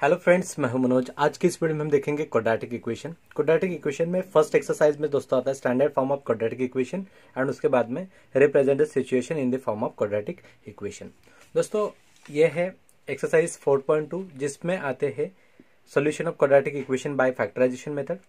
Hello friends, मैं हूं मनोज। आज की इस वीडियो में हम देखेंगे क्वाड्रेटिक इक्वेशन। क्वाड्रेटिक इक्वेशन में फर्स्ट एक्सरसाइज में दोस्तों आता है standard form of quadratic equation and उसके बाद में represent the situation in the form of quadratic equation. दोस्तों ये है एक्सरसाइज 4.2 जिसमें आते हैं solution of quadratic equation by factorization method.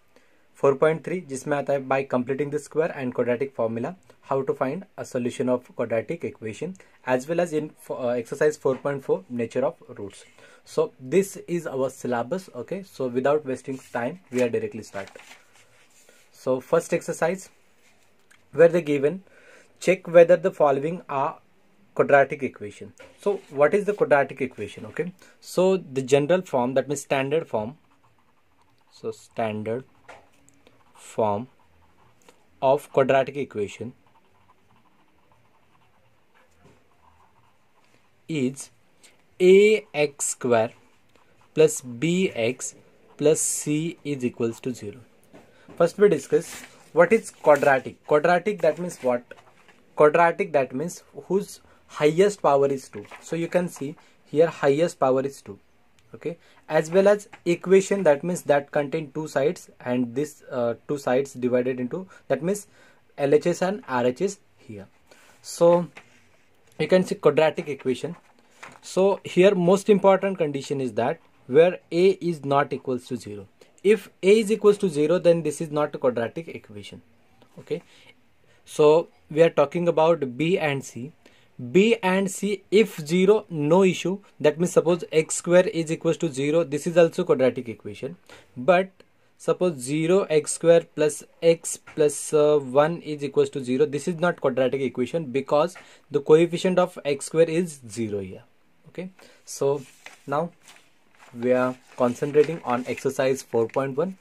4.3 जिसमें आता है by completing the square and quadratic formula how to find a solution of quadratic equation, as well as in exercise 4.4 nature of roots. So this is our syllabus. Okay, so without wasting time we are directly start. So first exercise where they given check whether the following are quadratic equation. So what is the quadratic equation? Okay, so the general form, that means standard form. So standard form of quadratic equation is ax square plus bx plus c is equals to 0. First we discuss what is quadratic. Quadratic, that means what? Quadratic, that means whose highest power is 2. So you can see here highest power is 2. Okay, as well as equation, that means that contain two sides and this two sides divided into, that means LHS and RHS here. So you can see quadratic equation. So here most important condition is that where a is not equals to 0. If a is equals to 0, then this is not a quadratic equation. Okay, so we are talking about b and c. B and c, if 0, no issue. That means suppose x square is equals to 0, this is also quadratic equation. But suppose 0 x square plus x plus 1 is equals to 0, this is not quadratic equation because the coefficient of x square is 0 here. Okay, so now we are concentrating on exercise 4.1,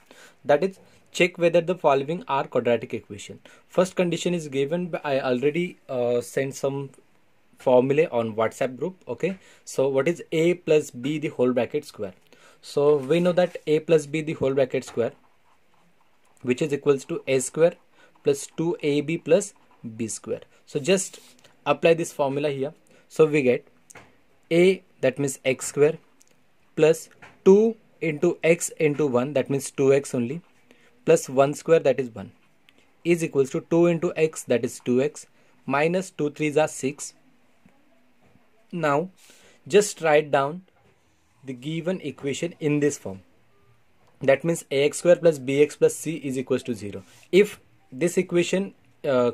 that is check whether the following are quadratic equation. First condition is given. I already sent some formulae on WhatsApp group. Okay, so what is a plus b the whole bracket square? So we know that a plus b the whole bracket square, which is equals to a square plus 2ab plus b square. So just apply this formula here. So we get a, that means x square, plus 2 into x into 1, that means 2x only, plus 1 square, that is 1, is equals to 2 into x, that is 2x, minus 2 3s are 6. Now just write down the given equation in this form. That means ax square plus bx plus c is equals to 0. If this equation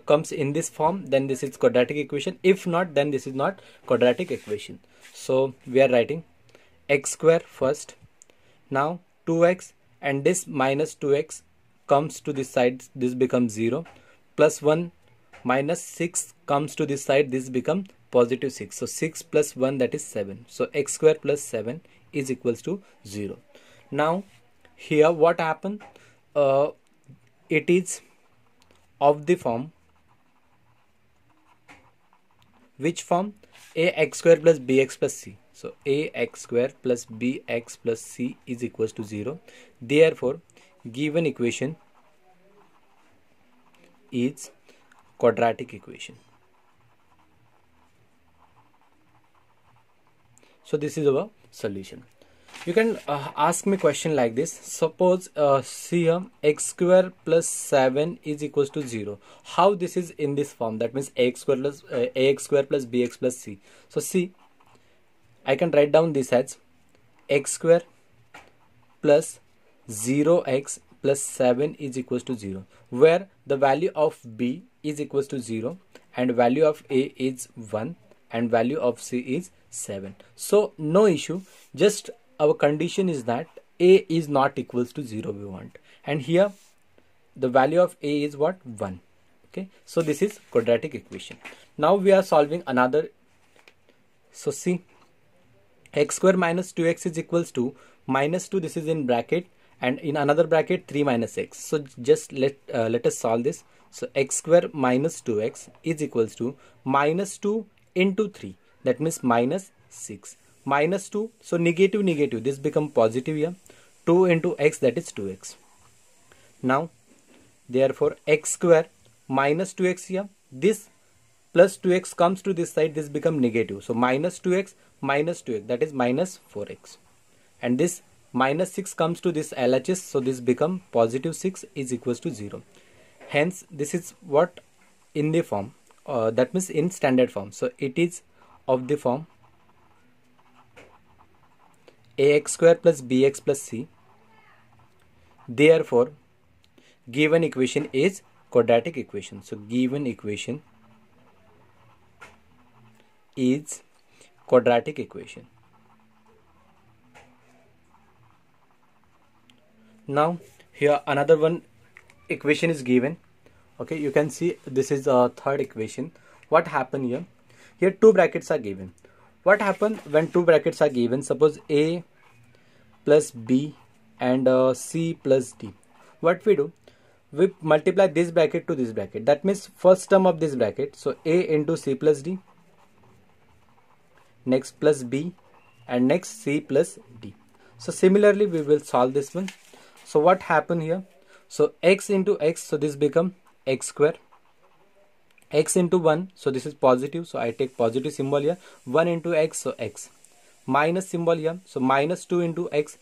comes in this form, then this is quadratic equation. If not, then this is not quadratic equation. So we are writing x square first, now 2x, and this minus 2x comes to this side, this becomes 0, plus 1 minus 6 comes to this side, this becomes positive 6. So 6 plus 1, that is 7. So x square plus 7 is equals to 0. Now here what happened? It is of the form, which form? Ax square plus bx plus c. So ax square plus bx plus c is equals to 0. Therefore given equation is quadratic equation. So this is our solution. You can ask me question like this. Suppose see here x square plus 7 is equals to 0. How this is in this form? That means ax square plus bx plus c. So see, I can write down this as x square plus 0x plus 7 is equals to 0, where the value of b is equals to 0 and value of a is 1 and value of c is 7. So no issue, just our condition is that a is not equals to 0 we want, and here the value of a is what? 1. Okay, so this is quadratic equation. Now we are solving another. So see, x square minus 2x is equals to minus 2, this is in bracket, and in another bracket 3 minus x. So just let us solve this. So x square minus 2x is equals to minus 2 into 3, that means minus 6, minus 2, so negative negative, this become positive here, 2 into x, that is 2x. Now therefore x square minus 2x here, this plus 2x comes to this side, this become negative, so minus 2x minus 2x, that is minus 4x. and this minus 6 comes to this LHS, so this become positive 6 is equals to 0. Hence this is what in the form, that means in standard form. So it is of the form ax square plus bx plus c. Therefore given equation is quadratic equation. So given equation is quadratic equation. Now here another one equation is given. Okay, you can see this is a third equation. What happened here? Here two brackets are given. What happened when two brackets are given? Suppose a plus b and c plus d. What we do? We multiply this bracket to this bracket. That means first term of this bracket. So a into c plus d, next plus b, and next c plus d. So similarly we will solve this one. So what happened here? So x into x, so this become x square. X into 1, so this is positive, so I take positive symbol here. 1 into x, so x. Minus symbol here, so minus 2 into x,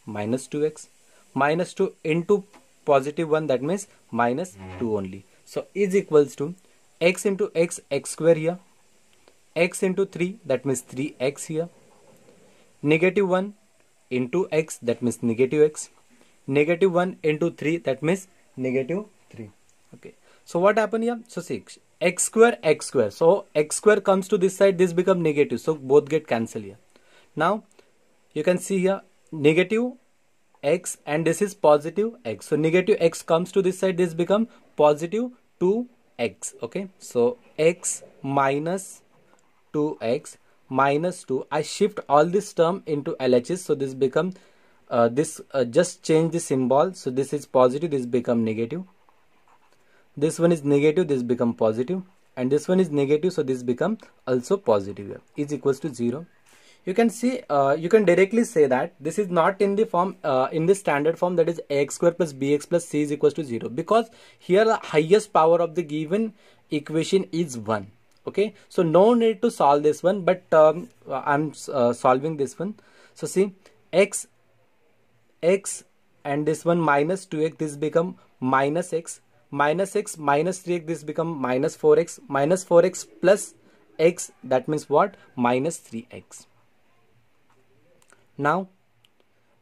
minus 2x. Minus 2 into positive 1, that means minus 2 only. So is equals to x into x, x square here. X into 3, that means 3x here. Negative 1 into x, that means negative x. Negative 1 into 3, that means negative 3. Okay, so what happened here? So 6 x square x square, so x square comes to this side, this become negative, so both get cancelled here. Now you can see here negative x and this is positive x, so negative x comes to this side, this become positive 2x. Okay, so x minus 2x minus 2, I shift all this term into LHS, so this become just change the symbol, so this is positive, this become negative. This one is negative, this become positive, and this one is negative, so this become also positive here, is equals to 0. You can see, you can directly say that this is not in the form, in the standard form, that is ax square plus bx plus c is equals to 0, because here the highest power of the given equation is 1. Okay, so no need to solve this one, but I'm solving this one. So see, x and this one minus 2x, this become minus x. Minus x minus 3x, this become minus 4x. Minus 4x plus x, that means what? Minus 3x. Now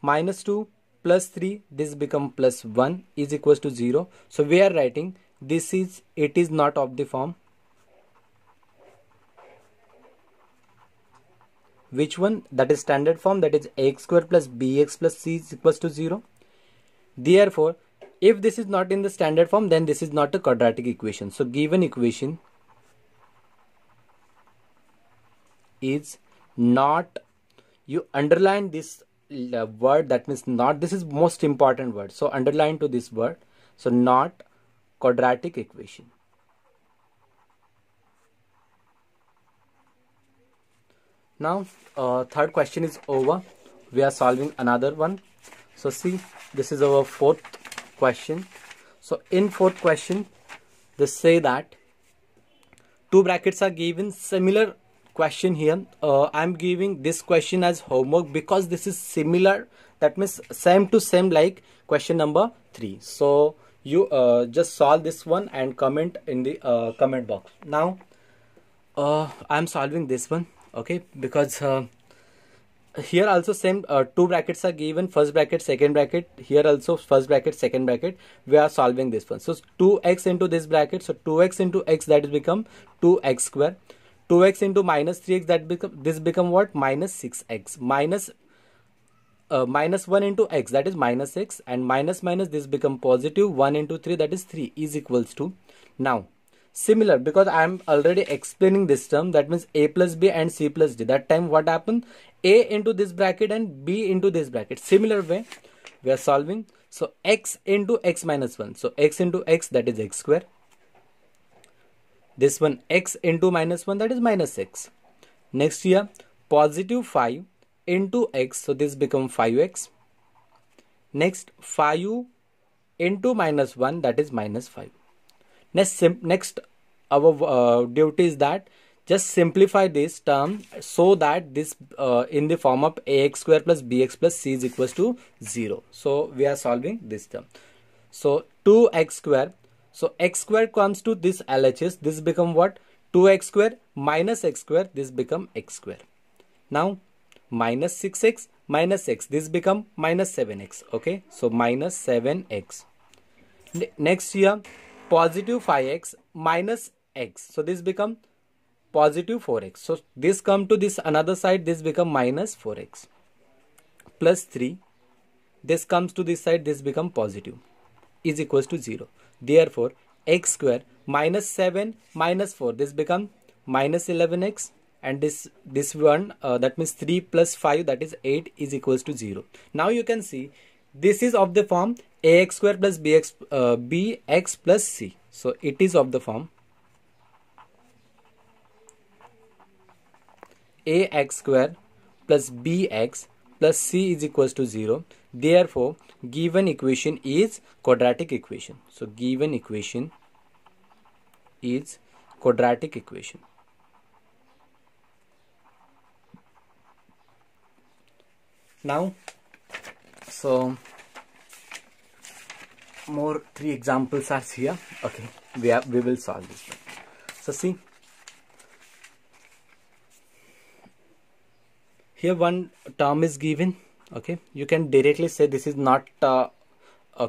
minus 2 plus 3, this become plus 1 is equals to 0. So we are writing this is, it is not of the form. Which one? That is standard form, that is ax square plus bx plus c is equals to 0. Therefore if this is not in the standard form, then this is not a quadratic equation. So given equation is not, you underline this word, that means not, this is most important word, so underline to this word, so not quadratic equation. Now third question is over. We are solving another one. So see, this is our fourth question. So in fourth question they say that two brackets are given. Similar question here, I'm giving this question as homework because this is similar, that means same to same like question number 3. So you just solve this one and comment in the comment box. Now I'm solving this one. Okay, because here also same, two brackets are given, first bracket, second bracket. Here also first bracket, second bracket. We are solving this one. So 2x into this bracket, so 2x into x, that is become 2x square. 2x into minus 3x, that become, this become what? Minus 6x. Minus 1 into x, that is minus x, and minus minus, this become positive. 1 into 3, that is 3 is equals to. Now similar, because I am already explaining this term, that means a plus b and c plus d. That time what happened? A into this bracket and b into this bracket. Similar way we are solving. So x into x minus 1. So x into x, that is x square. This one x into minus 1, that is minus x. Next here positive 5 into x, so this become 5x. Next 5 into minus 1, that is minus 5. Next our duty is that just simplify this term so that this in the form of ax square plus bx plus c is equals to 0. So we are solving this term. So 2x square, so x square comes to this LHS, this become what? 2x square minus x square, this become x square. Now minus 6x minus x, this become minus 7x. Okay, so minus 7x. Next here positive 5x minus x, so this become positive 4x. So this come to this another side, this become minus 4x plus 3. This comes to this side, this become positive, is equals to 0. Therefore x square minus 7 minus 4, this become minus 11x, and this one that means 3 plus 5, that is 8, is equals to 0. Now you can see this is of the form ax square plus bx plus c. So it is of the form ax square plus bx plus c is equals to 0. Therefore given equation is quadratic equation. So given equation is quadratic equation. Now so more 3 examples are here. Okay, we will solve this one. So see, here one term is given. Okay, you can directly say this is not a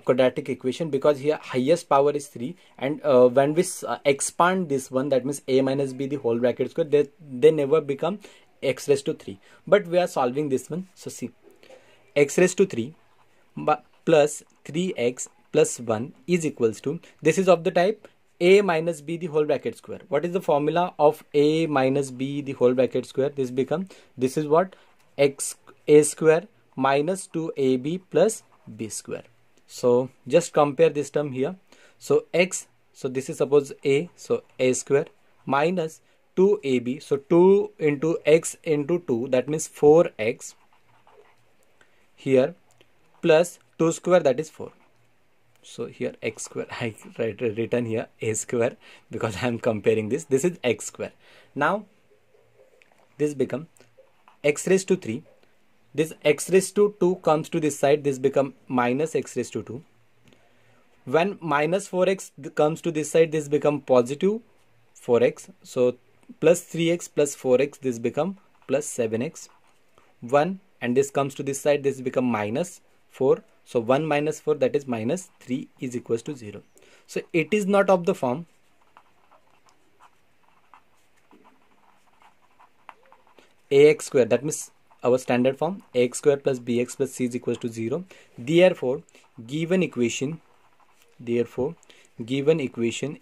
quadratic equation because here highest power is 3, and when we expand this one, that means a minus b the whole bracket square, they never become x raised to 3. But we are solving this one. So see, x raised to 3 plus 3x plus 1 is equals to, this is of the type a minus b the whole bracket square. What is the formula of a minus b the whole bracket square? This become, this is what, a square minus 2ab plus b square. So just compare this term here. So x, so this is suppose a, so a square minus 2ab, so 2 into x into 2, that means 4x here, plus 2 square, that is 4. So here x square, I written here a square because I am comparing this. This is x square. Now this become x raised to 3. This x raised to 2 comes to this side, this become minus x raised to 2. When minus 4x comes to this side, this become positive 4x. So plus 3x plus 4x, this become plus 7x. 1, and this comes to this side, this become minus 4. So 1 minus 4, that is minus 3, is equals to 0. So it is not of the form ax square, that means our standard form ax square plus bx plus c is equals to 0. Therefore given equation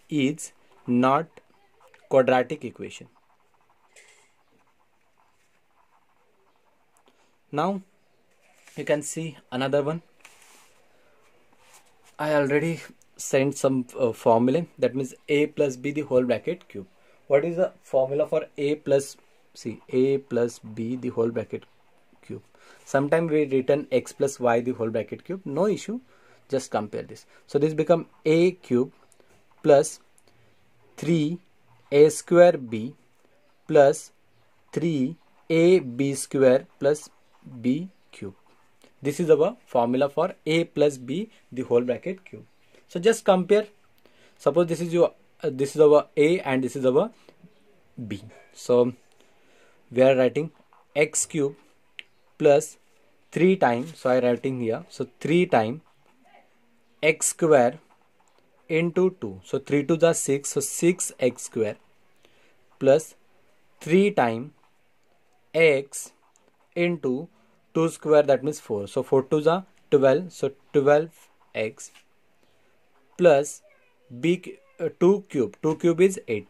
is not quadratic equation. Now you can see another one. I already sent some formula, that means a plus b the whole bracket cube. What is the formula for a plus b the whole bracket cube? Sometimes we written x plus y the whole bracket cube, no issue, just compare this. So this become a cube plus 3a square b plus 3ab square plus b cube. This is our formula for a plus b the whole bracket cube. So just compare. Suppose this is our a and this is our b. So we are writing x cube plus 3 times. So I am writing here. So 3 times x square into 2. So 3 to the 6. So 6x square plus 3 times x into 2 square, that means 4. So 4 to the 12. So 12x plus b 2 cube. 2 cube is 8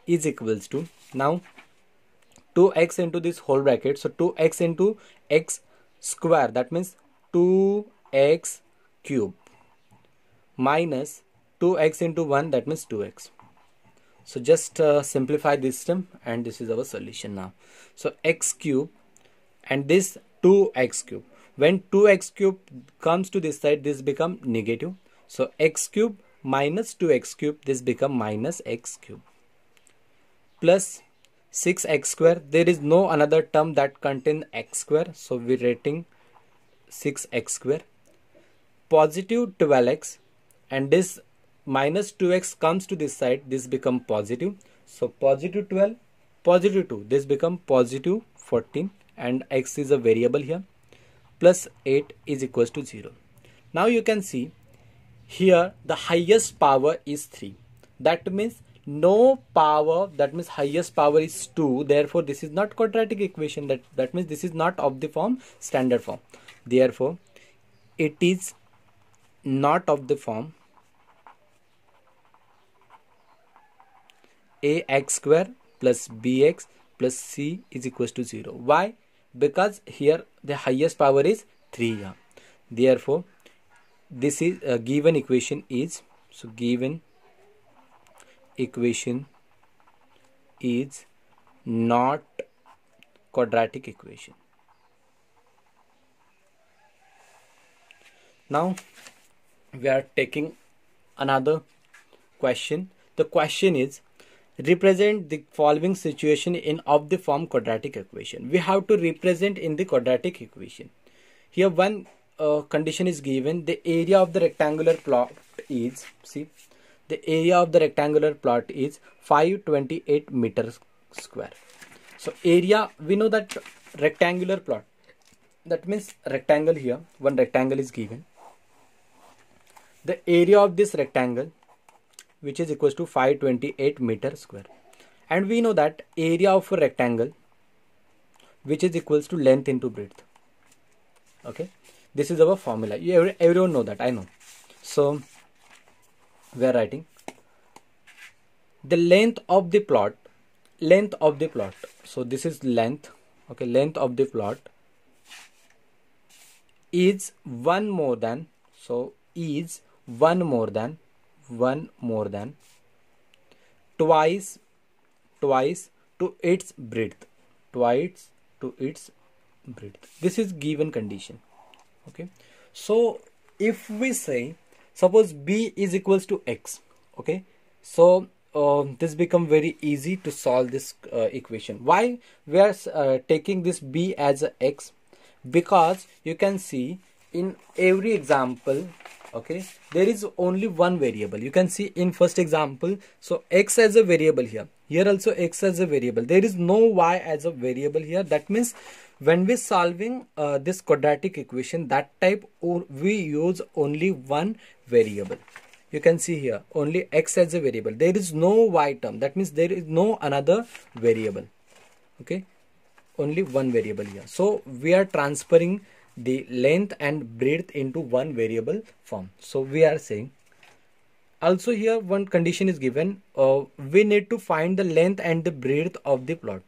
is equals to, now 2x into this whole bracket. So 2x into x square, that means 2x cube minus 2x into 1, that means 2x. So just simplify this term, and this is our solution now. So x cube and this 2x cube. When 2x cube comes to this side, this become negative. So x cube minus 2x cube, this become minus x cube plus 6x square. There is no another term that contain x square, so we're writing 6x square. Positive 12x, and this minus 2x comes to this side, this become positive, so positive 12, positive 2, this become positive 14, and x is a variable here, plus 8 is equals to 0. Now you can see here the highest power is 3. That means no power, that means highest power is 2. Therefore this is not quadratic equation. That means this is not of the form standard form. Therefore it is not of the form ax square plus bx plus c is equals to 0. Why? Because here the highest power is 3 here. Therefore this is given equation is, so given equation is not quadratic equation. Now we are taking another question. The question is, represent the following situation in of the form quadratic equation. We have to represent in the quadratic equation. Here one condition is given. The area of the rectangular plot is, see, the area of the rectangular plot is 528 meters square. So area, we know that rectangular plot, that means rectangle, here one rectangle is given. The area of this rectangle, which is equals to 528 meters square, and we know that area of a rectangle, which is equals to length into breadth. Okay, this is our formula. Everyone know that, I know. So we are writing the length of the plot, so this is length. Okay, length of the plot is one more than, so is one more than twice to its breadth, this is given condition. Okay, so if we say suppose b is equals to x, okay, so this become very easy to solve this equation. Why we are taking this b as a x? Because you can see in every example, okay, there is only one variable. You can see in first example, so x as a variable here also x as a variable, there is no y as a variable here. That means when we solving this quadratic equation, that type, or we use only one variable. You can see here only x as a variable, there is no y term. That means there is no another variable. Okay, only one variable here. So we are transferring the length and breadth into one variable form. So we are saying also here one condition is given, we need to find the length and the breadth of the plot.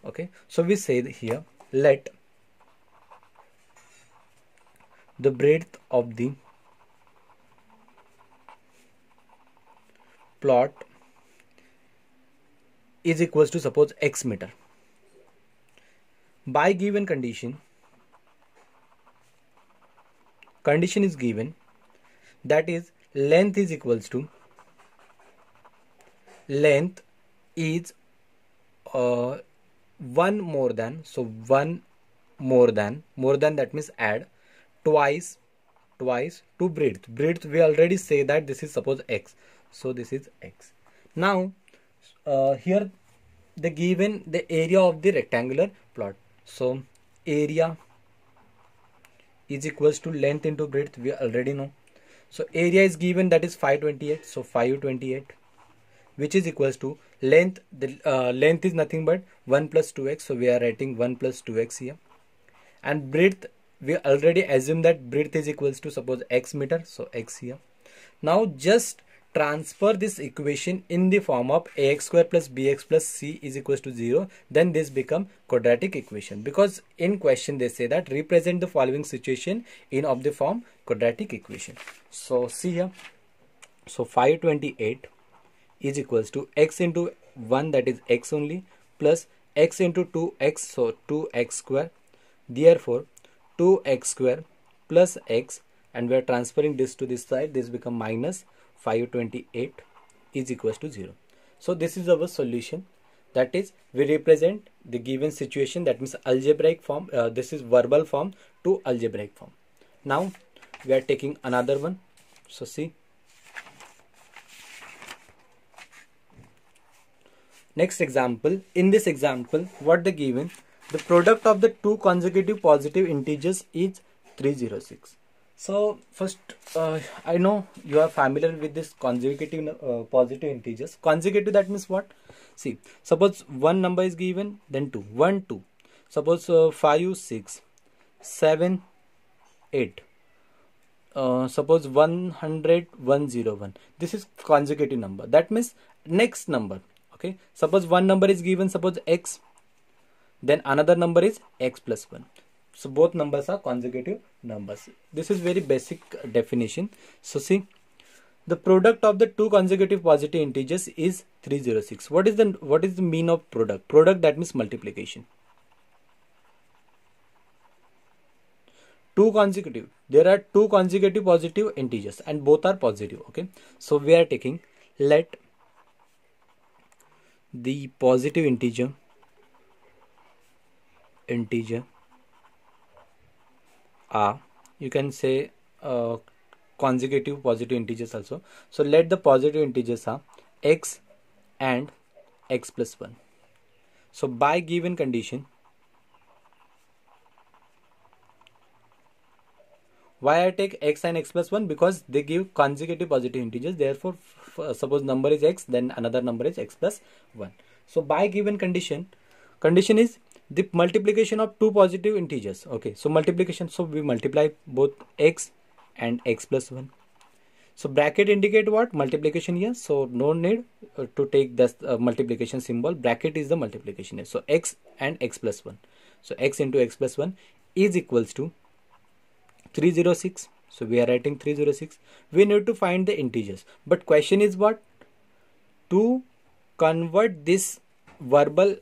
Okay, so we say here let the breadth of the plot is equals to suppose x meter. By given condition is given, that is length is equals to, length is one more than, so one more than that means add twice to breadth. We already say that this is suppose x, so this is x. Now here the given the area of the rectangular plot, so area is equals to length into breadth, we already know. So area is given, that is 528, so 528, which is equals to length, the length is nothing but 1 plus 2x, so we are writing 1 plus 2x here, and breadth we already assume that breadth is equals to suppose x meter, so x here. Now just transfer this equation in the form of ax square plus bx plus c is equals to 0, then this become quadratic equation, because in question they say that represent the following situation in of the form quadratic equation. So see here, so 528 is equals to x into 1, that is x only, plus x into 2x, so 2x square, therefore 2x square plus x, and we are transferring this to this side, this become minus 528 is equals to 0. So this is our solution. that is we represent the given situation, that means algebraic form, this is verbal form to algebraic form. Now we are taking another one. So see, next example. In this example, what they given, the product of the two consecutive positive integers is 306. So first, I know you are familiar with this consecutive positive integers. Consecutive, that means what? See, suppose one number is given, then 2, 1, 2. Suppose 5, 6, 7, 8. Suppose 100, 101. This is consecutive number. That means next number. Okay. Suppose one number is given, suppose x, then another number is x plus 1. So both numbers are consecutive numbers. This is very basic definition. So see, the product of the two consecutive positive integers is 306. What is the mean of product? Product, that means multiplication. Two consecutive. There are two consecutive positive integers and both are positive. Okay. So we are taking, let the positive integer are, you can say consecutive positive integers also. So let the positive integers are x and x plus 1. So by given condition, why I take x and x plus 1? Because they give consecutive positive integers. Therefore, suppose number is x, then another number is x plus 1. So by given condition is the multiplication of two positive integers. Okay, so multiplication, so we multiply both x and x plus 1. So bracket indicate what? Multiplication here. So no need to take this multiplication symbol. Bracket is the multiplication here. So x and x plus 1. So x into x plus 1 is equals to 306. So we are writing 306. We need to find the integers. But question is what? To convert this verbal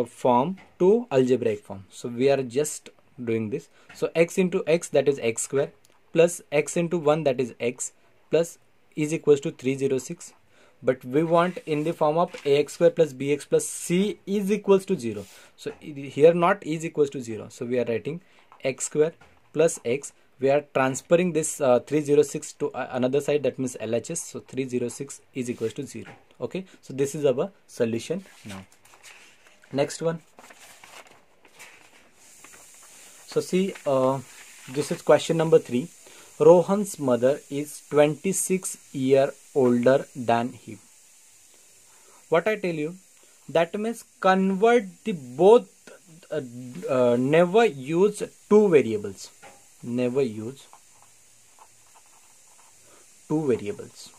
form to algebraic form. So we are just doing this. So x into x, that is x square, plus x into 1, that is x, plus is equals to 306. But we want in the form of ax square plus bx plus c is equals to 0. So here not is equals to 0. So we are writing x square plus x. We are transferring this 306 to another side, that means LHS. So 306 is equals to 0. Okay. So this is our solution now. Next one. So see, this is question number 3. Rohan's mother is 26 years older than him. What I tell you, that means convert the both, never use two variables. Never use two variables.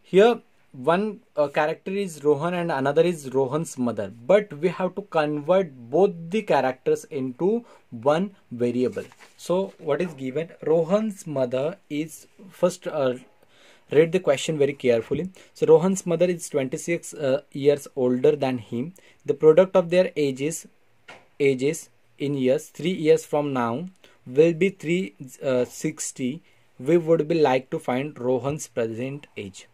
Here one character is Rohan and another is Rohan's mother, but we have to convert both the characters into one variable. So what is given? Rohan's mother is, first read the question very carefully. So Rohan's mother is 26 years older than him. The product of their ages in years, 3 years from now will be 360. We would be like to find Rohan's present age.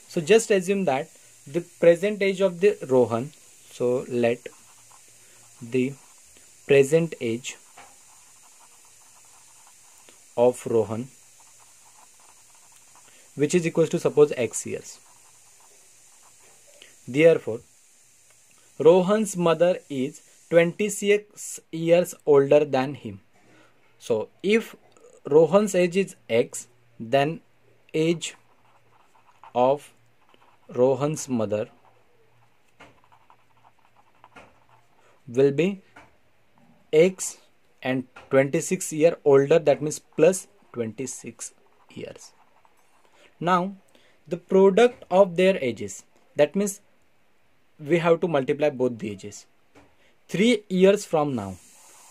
So just assume that the present age of the Rohan, so let the present age of Rohan, which is equals to suppose x years. Therefore Rohan's mother is 26 years older than him. So if Rohan's age is x, then age of Rohan's mother will be x and 26 years older, that means plus 26 years. Now the product of their ages, that means we have to multiply both the ages. 3 years from now,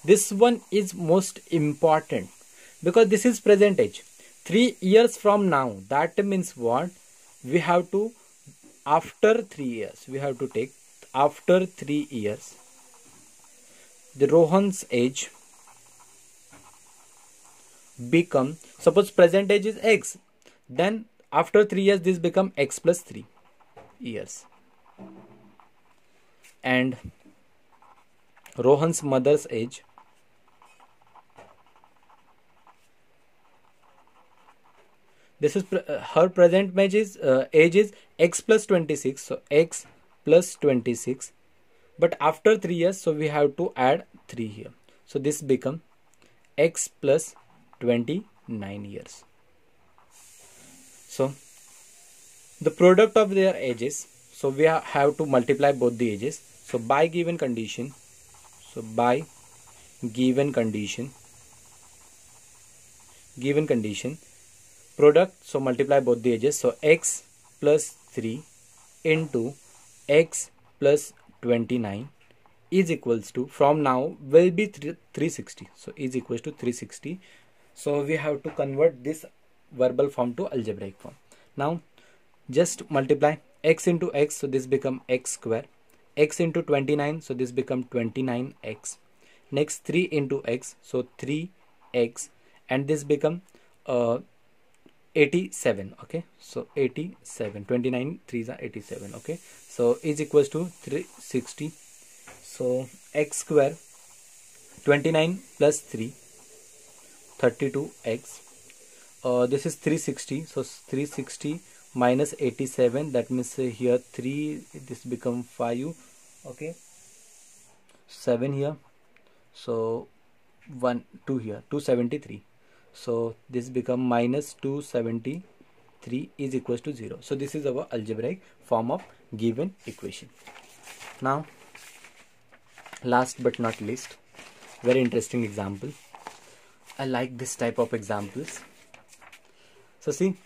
this one is most important because this is present age. 3 years from now, that means what? We have to, after 3 years, we have to take after 3 years the Rohan's age become, suppose present age is x, then after 3 years this become x plus 3 years. And Rohan's mother's age, this is her present age is x plus 26, so x plus 26, but after 3 years, so we have to add 3 here, so this become x plus 29 years. So the product of their ages, so we have to multiply both the ages. So by given condition, product, so multiply both the ages, so x plus 3 into x plus 29 is equals to, from now will be 360, so is equals to 360. So we have to convert this verbal form to algebraic form. Now just multiply x into x, so this become x square, x into 29, so this become 29x, next 3 into x, so 3x, and this become 87. Okay, so 87, 29 3s are 87. Okay, so is equals to 360. So x square 29 plus 3 32x, this is 360, so 360 minus 87, that means here 3, this become 5. Okay, 7 here, so 1 2 here, 273, so this become minus 273 is equals to 0. So this is our algebraic form of given equation. Now last but not least, very interesting example. I like this type of examples. So see,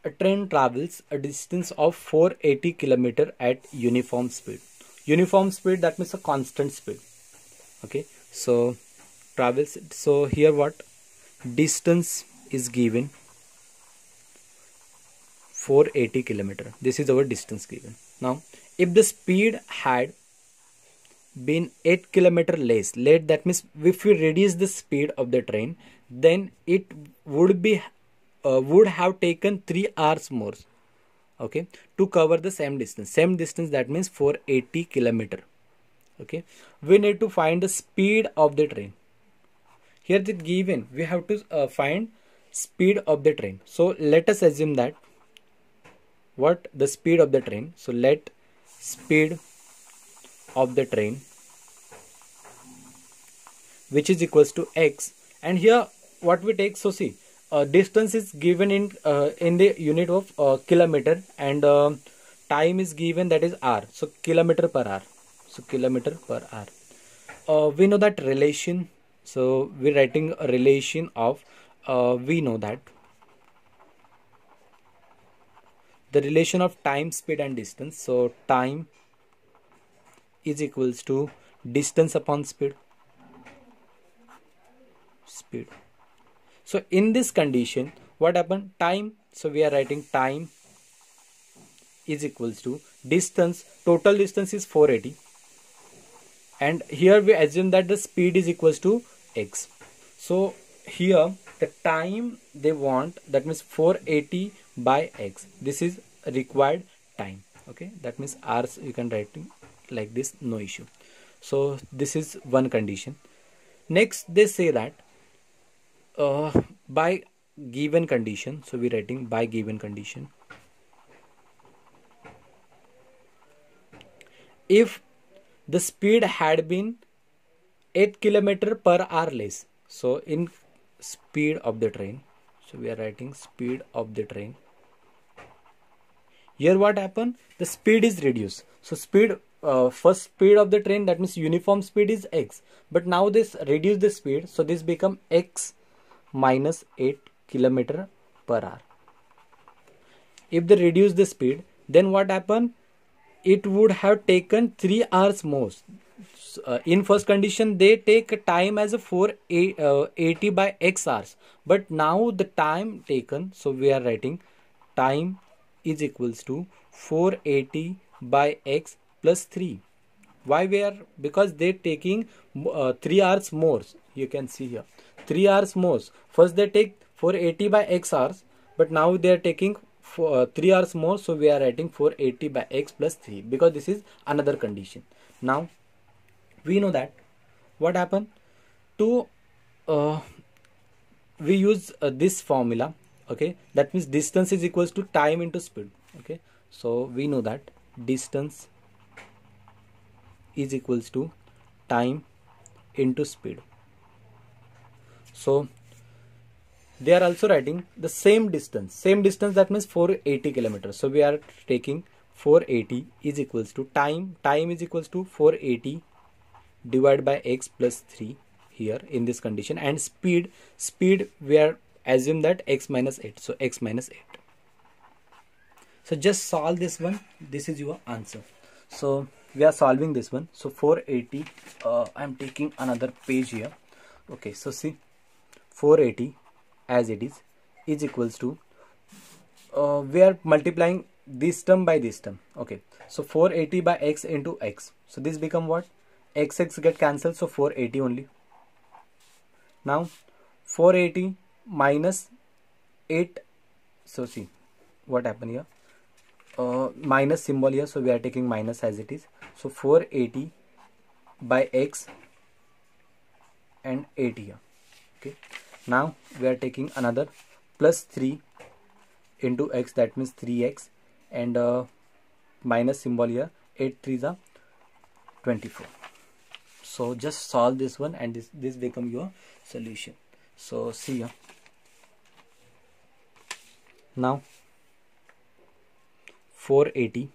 a train travels a distance of 480 km at uniform speed. Uniform speed, that means a constant speed. Okay, so travels, so here what distance is given, 480 km. This is our distance given. Now if the speed had been 8 km less, that means if we reduce the speed of the train, then it would be would have taken 3 hours more, okay, to cover the same distance, that means 480 km. Okay, we need to find the speed of the train. Here the given, we have to find speed of the train. So let us assume that what the speed of the train, so let speed of the train, which is equals to x, and here what we take, so see, distance is given in the unit of kilometer, and time is given, that is r, so kilometer per hour, so kilometer per hour. We know that relation, so we're writing a relation of we know that the relation of time, speed and distance, so time is equals to distance upon speed. So in this condition, what happened, time, so we are writing time is equals to distance, total distance is 480, and here we assume that the speed is equals to x. So here the time they want, that means 480 by x, this is required time. Okay, that means hours, you can write like this, no issue. So this is one condition. Next they say that by given condition, so we're writing by given condition, if the speed had been 8 km per hour less, so in speed of the train, so we are writing speed of the train, here what happened, the speed is reduced. So speed, first speed of the train, that means uniform speed is x, but now this reduce the speed, so this become x minus 8 km per hour. If they reduce the speed, then what happened, it would have taken 3 hours more. In first condition they take time as a 480 by x hours, but now the time taken, so we are writing time is equals to 480 by x plus 3. Why we are, because they taking 3 hours more, you can see here 3 hours more. First they take 480 by x hours, but now they are taking 3 hours more, so we are writing 480 by x plus 3 because this is another condition. Now we know that what happened to we use this formula. Okay, that means distance is equals to time into speed. Okay, so we know that distance is equals to time into speed. So they are also writing the same distance, that means 480 kilometers. So we are taking 480 is equals to time is equals to 480 divided by x plus 3 here in this condition, and speed we are assume that x minus 8, so x minus 8. So just solve this one, this is your answer. So we are solving this one. So 480, I am taking another page here. Okay, so see 480 as it is equals to we are multiplying this term by this term. Okay, so 480 by x into x, so this become what, x get cancelled, so 480 only. Now 480 minus 8, so see what happened here, minus symbol here, so we are taking minus as it is. So 480 by x and 8 here. Okay, now we are taking another plus 3 into x, that means 3x, and minus symbol here, 8 3s are 24. So just solve this one and this become your solution. So see here, now 480,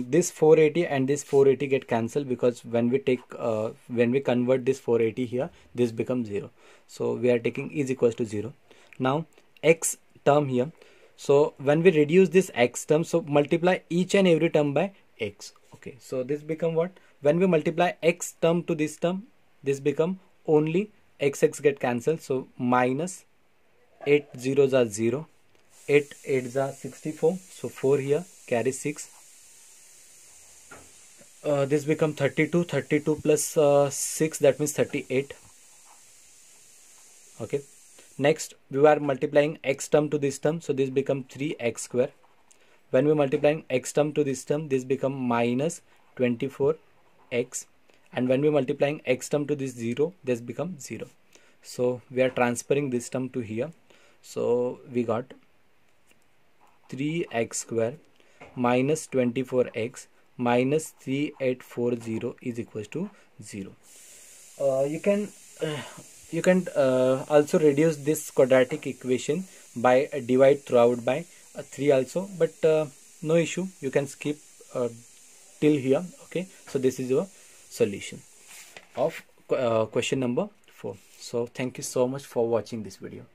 this 480 and this 480 get cancelled, because when we take when we convert this 480 here, this becomes 0, so we are taking is equals to 0. Now x term here, so when we reduce this x term, so multiply each and every term by x. Okay, so this become what, when we multiply x term to this term, this become only x get cancelled, so minus 8 zeros are 0, 8 8s are 64, so 4 here carry 6. This become 32 plus 6, that means 38. Okay, next we are multiplying x term to this term, so this become 3x square. When we multiplying x term to this term, this become minus 24x, and when we multiplying x term to this 0, this become 0. So we are transferring this term to here, so we got 3x square minus 24x minus 3840 is equals to 0. You can also reduce this quadratic equation by divide throughout by 3 also, but no issue, you can skip till here. Okay, so this is your solution of question number 4. So thank you so much for watching this video.